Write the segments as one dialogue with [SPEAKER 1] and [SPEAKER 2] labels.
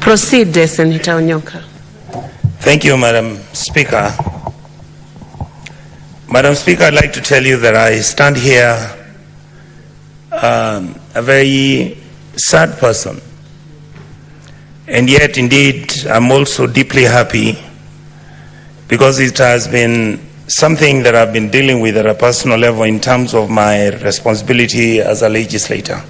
[SPEAKER 1] Proceed, Senator Onyonka.
[SPEAKER 2] Thank you, Madam Speaker. Madam Speaker, I'd like to tell you that I stand here a very sad person. And yet, indeed, I'm also deeply happy because it has been something that I've been dealing with at a personal level in terms of my responsibility as a legislator.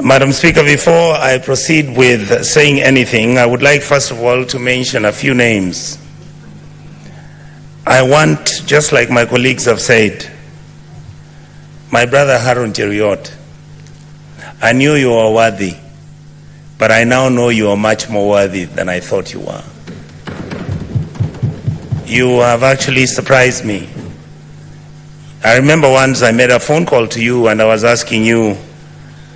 [SPEAKER 2] Madam Speaker, before I proceed with saying anything, I would like first of all to mention a few names. I want, just like my colleagues have said, my brother Harun Cheriot, I knew you were worthy, but I now know you are much more worthy than I thought you were. You have actually surprised me. I remember once I made a phone call to you and I was asking you,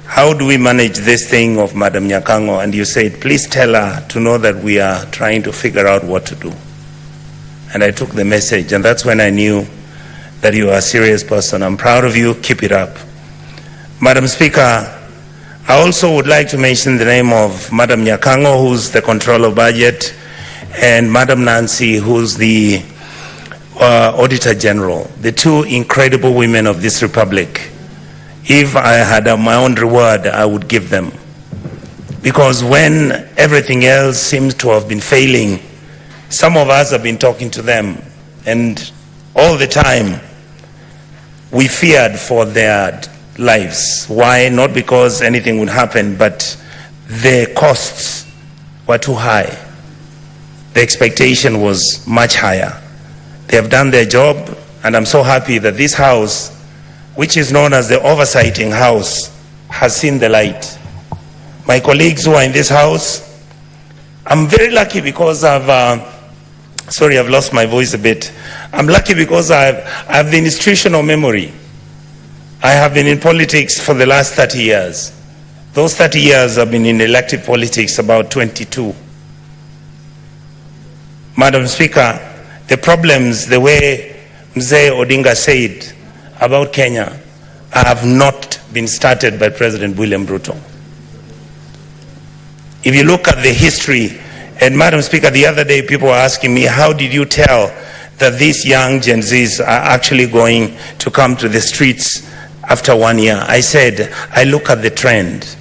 [SPEAKER 2] how do we manage this thing of Madam Nyakango? And you said, please tell her to know that we are trying to figure out what to do. And I took the message, and that's when I knew that you are a serious person. I'm proud of you. Keep it up. Madam Speaker, I also would like to mention the name of Madam Nyakango, who's the Controller of Budget, and Madam Nancy, who's the Auditor General, the two incredible women of this republic. If I had my own reward, I would give them. Because when everything else seems to have been failing, some of us have been talking to them, and all the time we feared for their lives. Why? Not because anything would happen, but the costs were too high. The expectation was much higher. They have done their job, and I'm so happy that this house, which is known as the Oversighting House, has seen the light. My colleagues who are in this house, I'm very lucky because sorry, I've lost my voice a bit. I'm lucky because I have the institutional memory. I have been in politics for the last 30 years. Those 30 years I've been in elected politics, about 22. Madam Speaker, the problems, the way Mzee Odinga said about Kenya, have not been started by President William Ruto. If you look at the history, and Madam Speaker, the other day people were asking me, how did you tell that these young Gen Zs are actually going to come to the streets after 1 year? I said, I look at the trend.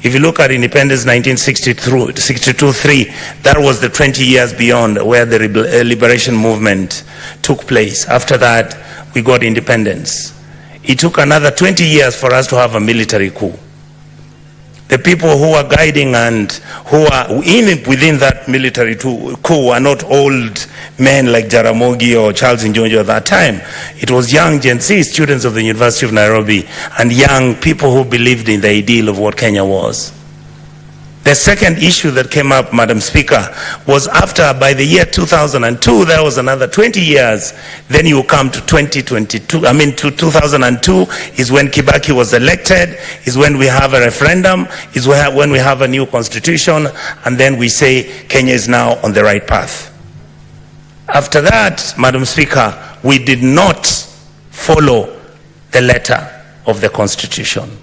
[SPEAKER 2] If you look at independence 1962-3, that was the 20 years beyond where the liberation movement took place. After that, we got independence. It took another 20 years for us to have a military coup. The people who are guiding and who are within that military coup are not old men like Jaramogi or Charles Njonjo at that time. It was young Gen Z students of the University of Nairobi and young people who believed in the ideal of what Kenya was. The second issue that came up, Madam Speaker, was after, by the year 2002, there was another 20 years. Then you come to 2022, to 2002 is when Kibaki was elected, is when we have a referendum, is when we have a new constitution, and then we say Kenya is now on the right path. After that, Madam Speaker, we did not follow the letter of the constitution.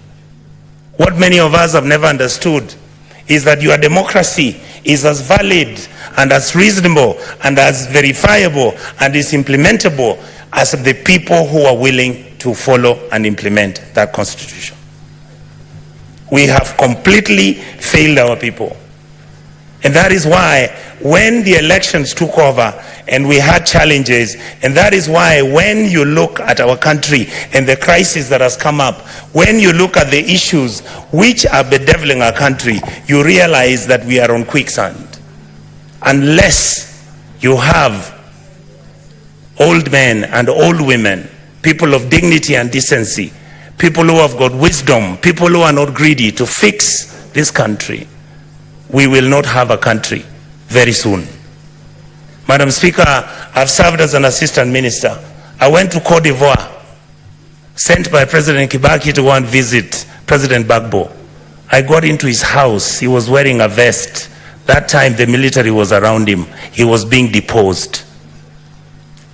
[SPEAKER 2] What many of us have never understood is that your democracy is as valid and as reasonable and as verifiable and is implementable as the people who are willing to follow and implement that constitution. We have completely failed our people. And that is why when the elections took over and we had challenges, and that is why when you look at our country and the crisis that has come up, when you look at the issues which are bedeviling our country, you realize that we are on quicksand. Unless you have old men and old women, people of dignity and decency, people who have got wisdom, people who are not greedy to fix this country, we will not have a country very soon. Madam Speaker, I've served as an assistant minister. I went to Cote d'Ivoire, sent by President Kibaki to go and visit President Gbagbo. I got into his house. He was wearing a vest. That time the military was around him. He was being deposed.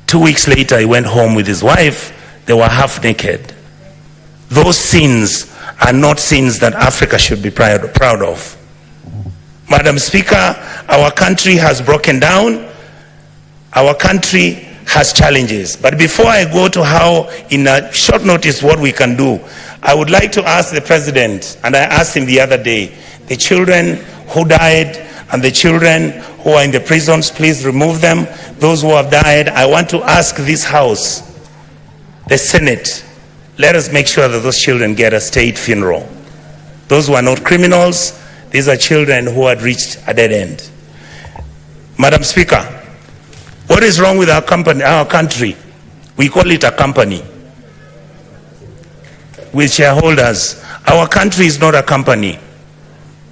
[SPEAKER 2] 2 weeks later, he went home with his wife. They were half naked. Those sins are not sins that Africa should be proud of. Madam Speaker, our country has broken down. Our country has challenges. But before I go to how, in a short notice, what we can do, I would like to ask the President, and I asked him the other day, the children who died and the children who are in the prisons, please remove them. Those who have died, I want to ask this House, the Senate, let us make sure that those children get a state funeral. Those who are not criminals, these are children who had reached a dead end. Madam Speaker, what is wrong with our country? We call it a company with shareholders. Our country is not a company.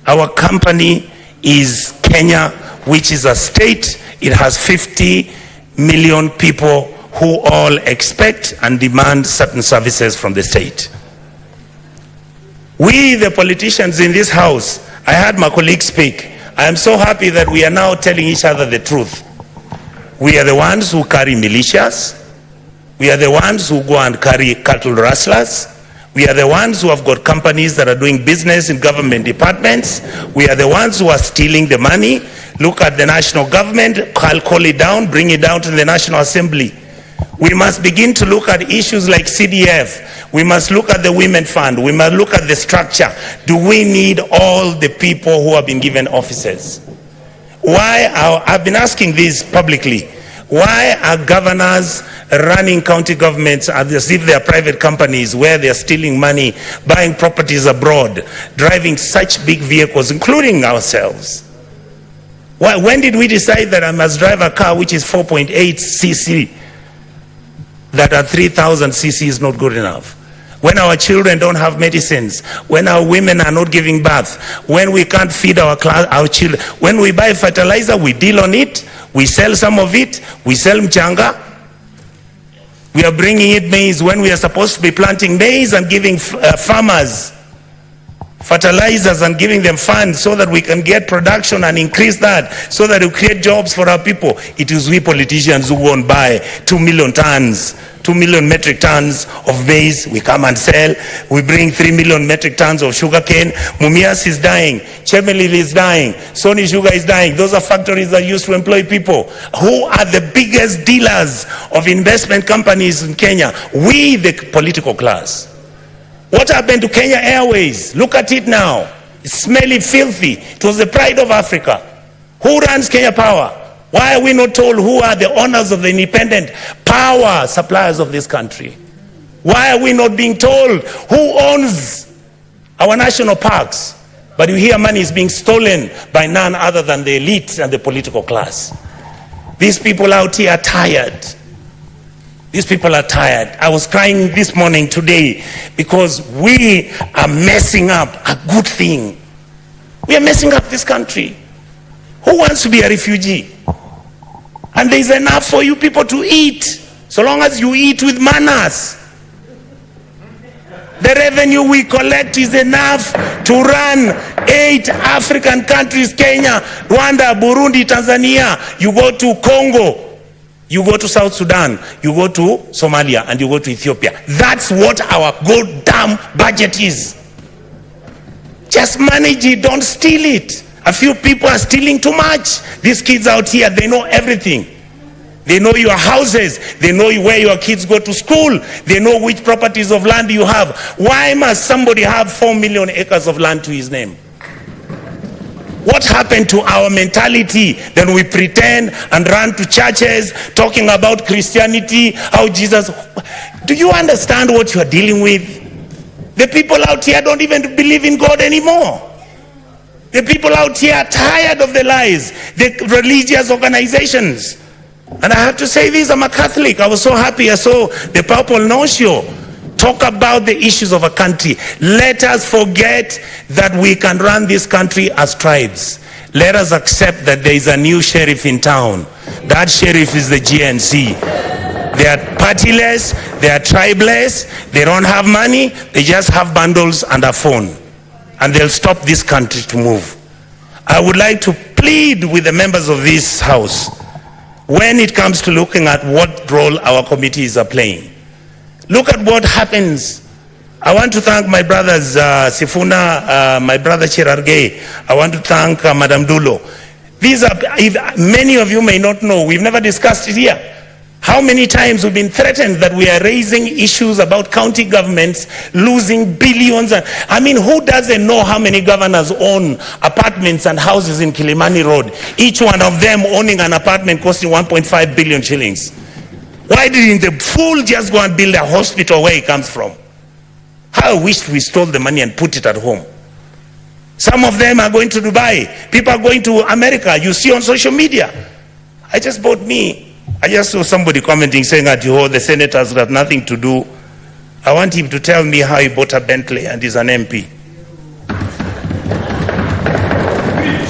[SPEAKER 2] Our company is Kenya, which is a state. It has 50 million people who all expect and demand certain services from the state. We, the politicians in this House, I heard my colleague speak. I am so happy that we are now telling each other the truth. We are the ones who carry militias. We are the ones who go and carry cattle rustlers. We are the ones who have got companies that are doing business in government departments. We are the ones who are stealing the money. Look at the national government, I'll call it down, bring it down to the National Assembly. We must begin to look at issues like CDF. We must look at the Women Fund. We must look at the structure. Do we need all the people who have been given offices? Why I've been asking this publicly. Why are governors running county governments as if they are private companies where they are stealing money, buying properties abroad, driving such big vehicles, including ourselves? Why, when did we decide that I must drive a car which is 4.8 cc? That at 3,000 cc is not good enough. When our children don't have medicines, when our women are not giving birth, when we can't feed our children, when we buy fertilizer, we deal on it, we sell some of it, we sell mchanga. We are bringing it maize when we are supposed to be planting maize and giving farmers fertilizers and giving them funds so that we can get production and increase that, so that we create jobs for our people. It is we politicians who won't buy 2 million metric tons of maize. We come and sell. We bring 3 million metric tons of sugarcane. Mumias is dying. Chemelil is dying. Sony Sugar is dying. Those are factories that used to employ people. Who are the biggest dealers of investment companies in Kenya? We, the political class. What happened to Kenya Airways? Look at it now. It's smelly, filthy. It was the pride of Africa. Who runs Kenya Power? Why are we not told who are the owners of the independent power suppliers of this country? Why are we not being told who owns our national parks? But you hear money is being stolen by none other than the elite and the political class. These people out here are tired. These people are tired. I was crying this morning today because we are messing up a good thing. We are messing up this country. Who wants to be a refugee? And there is enough for you people to eat, so long as you eat with manners. The revenue we collect is enough to run 8 African countries: Kenya, Rwanda, Burundi, Tanzania. You go to Congo, you go to South Sudan, you go to Somalia, and you go to Ethiopia. That's what our goddamn budget is. Just manage it, don't steal it. A few people are stealing too much. These kids out here, they know everything. They know your houses. They know where your kids go to school. They know which properties of land you have. Why must somebody have 4 million acres of land to his name? What happened to our mentality? Then we pretend and run to churches talking about Christianity, how Jesus... Do you understand what you are dealing with? The people out here don't even believe in God anymore. The people out here are tired of the lies, the religious organizations. And I have to say this, I'm a Catholic. I was so happy I saw the Purple Nuncio talk about the issues of a country. Let us forget that we can run this country as tribes. Let us accept that there is a new sheriff in town. That sheriff is the GenZ. They are partyless, they are tribeless, they don't have money, they just have bundles and a phone. And they'll stop this country to move. I would like to plead with the members of this House, when it comes to looking at what role our committees are playing. Look at what happens I want to thank my brothers Sifuna, my brother Cherargei. I want to thank Madam Dulo. These are, many of you may not know, we've never discussed it here. How many times we've been threatened that we are raising issues about county governments losing billions. I mean, who doesn't know how many governors own apartments and houses in Kilimani Road? Each one of them owning an apartment costing 1.5 billion shillings. Why didn't the fool just go and build a hospital where he comes from? How I wished we stole the money and put it at home. Some of them are going to Dubai. People are going to America. You see on social media. I just saw somebody commenting saying that, oh, the senators got nothing to do. I want him to tell me how he bought a Bentley and is an MP.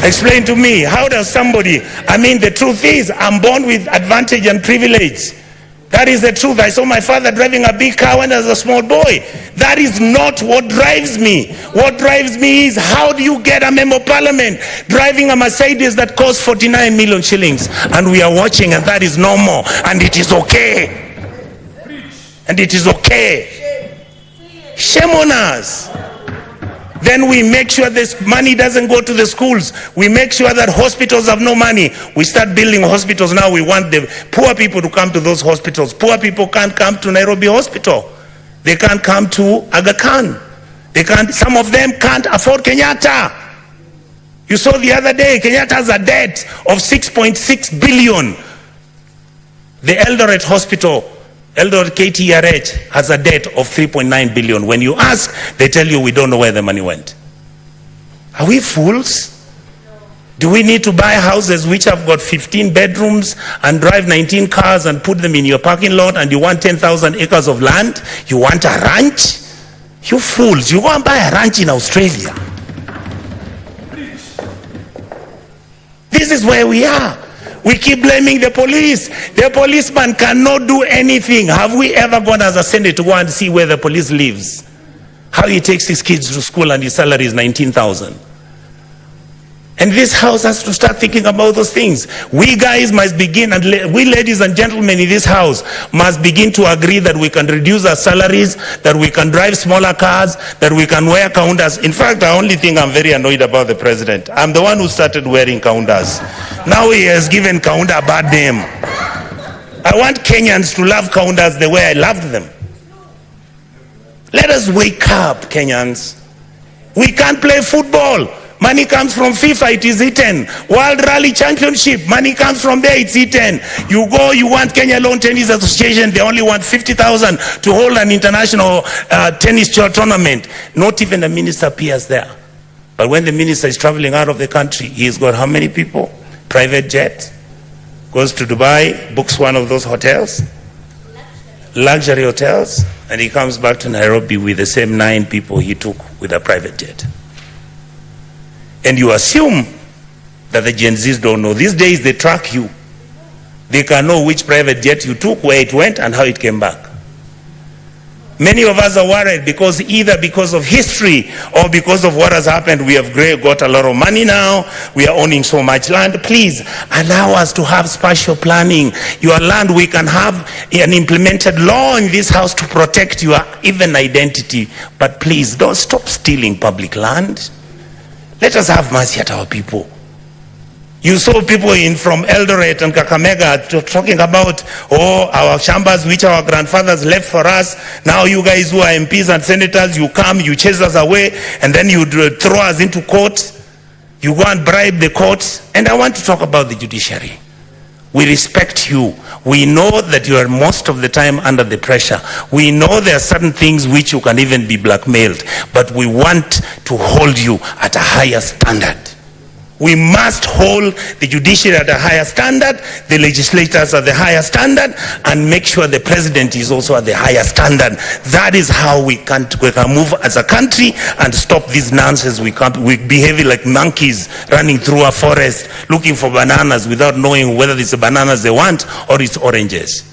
[SPEAKER 2] Explain to me, how does somebody, I mean, the truth is, I'm born with advantage and privilege. That is the truth. I saw my father driving a big car when I was a small boy. That is not what drives me. What drives me is, how do you get a member of parliament driving a Mercedes that costs 49 million shillings? And we are watching, and that is normal. And it is okay. And it is okay. Shame on us. Then we make sure this money doesn't go to the schools. We make sure that hospitals have no money. We start building hospitals now. We want the poor people to come to those hospitals. Poor people can't come to Nairobi Hospital. They can't come to Aga Khan. They can't, some of them can't afford Kenyatta. You saw the other day, Kenyatta has a debt of 6.6 billion. The Eldoret Hospital, Eldoret KTRH, has a debt of 3.9 billion. When you ask, they tell you we don't know where the money went. Are we fools? Do we need to buy houses which have got 15 bedrooms and drive 19 cars and put them in your parking lot, and you want 10,000 acres of land? You want a ranch? You fools, you go and buy a ranch in Australia. This is where we are. We keep blaming the police. The policeman cannot do anything. Have we ever gone as a Senate to go and see where the police lives? How he takes his kids to school and his salary is 19,000. And this house has to start thinking about those things. We guys must begin, and we ladies and gentlemen in this house must begin to agree that we can reduce our salaries, that we can drive smaller cars, that we can wear kaundas. In fact, the only thing I'm very annoyed about the president, I'm the one who started wearing kaundas. Now he has given kaunda a bad name. I want Kenyans to love kaundas the way I loved them. Let us wake up, Kenyans. We can't play football. Money comes from FIFA, it is eaten. World Rally Championship, money comes from there, it's eaten. You go, you want Kenya Lawn Tennis Association, they only want 50,000 to hold an international tennis tournament. Not even the minister appears there. But when the minister is traveling out of the country, he's got how many people? Private jet, goes to Dubai, books one of those hotels, luxury hotels, and he comes back to Nairobi with the same 9 people he took with a private jet. And you assume that the Gen Zs don't know. These days they track you. They can know which private jet you took, where it went, and how it came back. Many of us are worried because either because of history or because of what has happened, we have got a lot of money now, we are owning so much land. Please allow us to have spatial planning. Your land, we can have an implemented law in this house to protect your even identity. But please don't stop stealing public land. Let us have mercy at our people. You saw people from Eldoret and Kakamega talking about, oh, our shambas which our grandfathers left for us. Now you guys who are MPs and senators, you come, you chase us away, and then you throw us into court. You go and bribe the courts. And I want to talk about the judiciary. We respect you. We know that you are most of the time under the pressure. We know there are certain things which you can even be blackmailed, but we want to hold you at a higher standard. We must hold the judiciary at a higher standard, the legislators at the higher standard, and make sure the president is also at the higher standard. That is how we can move as a country and stop this nonsense. We behave like monkeys running through a forest looking for bananas without knowing whether it's the bananas they want or it's oranges.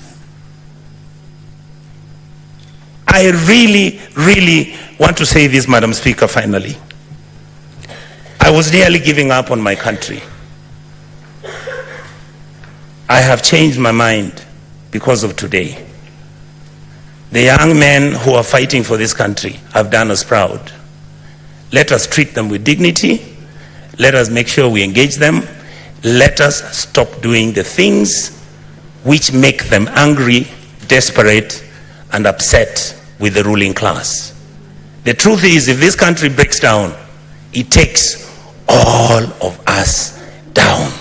[SPEAKER 2] I really, really want to say this, Madam Speaker, finally. I was nearly giving up on my country. I have changed my mind because of today. The young men who are fighting for this country have done us proud. Let us treat them with dignity. Let us make sure we engage them. Let us stop doing the things which make them angry, desperate, and upset with the ruling class. The truth is, if this country breaks down, it takes all of us down.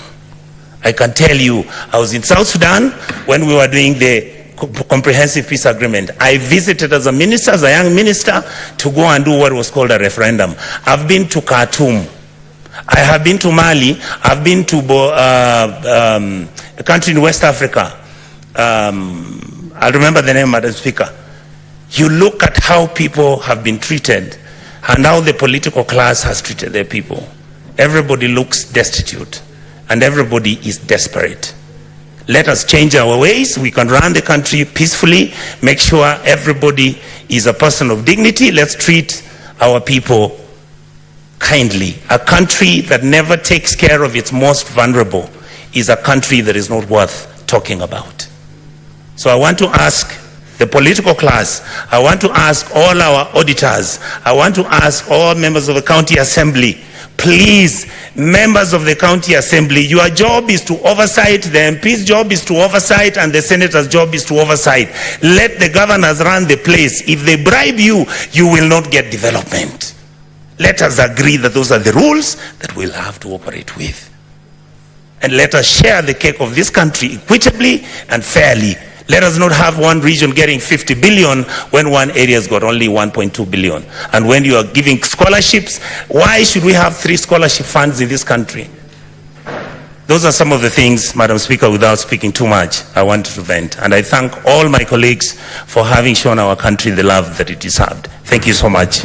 [SPEAKER 2] I can tell you, I was in South Sudan when we were doing the comprehensive peace agreement. I visited as a minister, as a young minister, to go and do what was called a referendum. I've been to Khartoum. I have been to Mali. I've been to a country in West Africa. I'll remember the name, Madam Speaker. You look at how people have been treated and how the political class has treated their people. Everybody looks destitute and everybody is desperate. Let us change our ways. We can run the country peacefully, make sure everybody is a person of dignity. Let's treat our people kindly. A country that never takes care of its most vulnerable is a country that is not worth talking about. So I want to ask the political class, I want to ask all our auditors, I want to ask all members of the county assembly, please, members of the county assembly, your job is to oversight, the MP's job is to oversight, and the senator's job is to oversight. Let the governors run the place. If they bribe you, you will not get development. Let us agree that those are the rules that we'll have to operate with. And let us share the cake of this country equitably and fairly. Let us not have one region getting 50 billion when one area's got only 1.2 billion. And when you are giving scholarships, why should we have 3 scholarship funds in this country? Those are some of the things, Madam Speaker, without speaking too much, I wanted to vent. And I thank all my colleagues for having shown our country the love that it deserved. Thank you so much.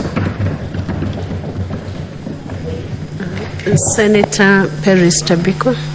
[SPEAKER 1] Senator Peris Tabiko.